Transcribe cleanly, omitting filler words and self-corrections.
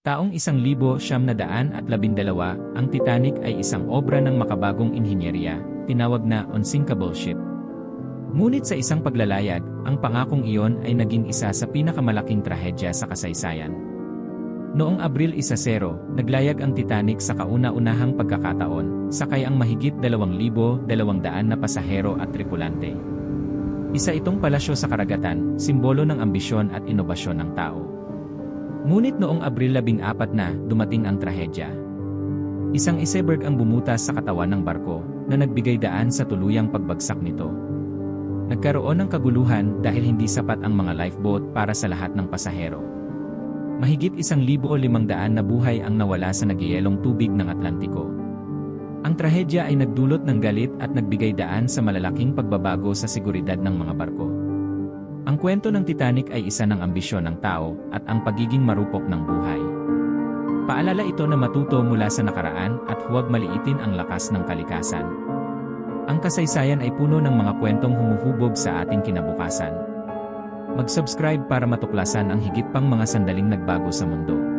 Taong 1912, ang Titanic ay isang obra ng makabagong inhinyeriya, tinawag na unsinkable ship. Ngunit sa isang paglalayag, ang pangakong iyon ay naging isa sa pinakamalaking trahedya sa kasaysayan. Noong Abril 10, naglayag ang Titanic sa kauna-unahang pagkakataon, sakay ang mahigit 2,200 na pasahero at tripulante. Isa itong palasyo sa karagatan, simbolo ng ambisyon at inobasyon ng tao. Ngunit noong Abril 14 na, dumating ang trahedya. Isang iceberg ang bumutas sa katawan ng barko, na nagbigay daan sa tuluyang pagbagsak nito. Nagkaroon ng kaguluhan dahil hindi sapat ang mga lifeboat para sa lahat ng pasahero. Mahigit 1,500 na buhay ang nawala sa nagyayelong tubig ng Atlantiko. Ang trahedya ay nagdulot ng galit at nagbigay daan sa malalaking pagbabago sa seguridad ng mga barko. Ang kwento ng Titanic ay isa ng ambisyon ng tao at ang pagiging marupok ng buhay. Paalala ito na matuto mula sa nakaraan at huwag maliitin ang lakas ng kalikasan. Ang kasaysayan ay puno ng mga kwentong humuhubog sa ating kinabukasan. Mag-subscribe para matuklasan ang higit pang mga sandaling nagbago sa mundo.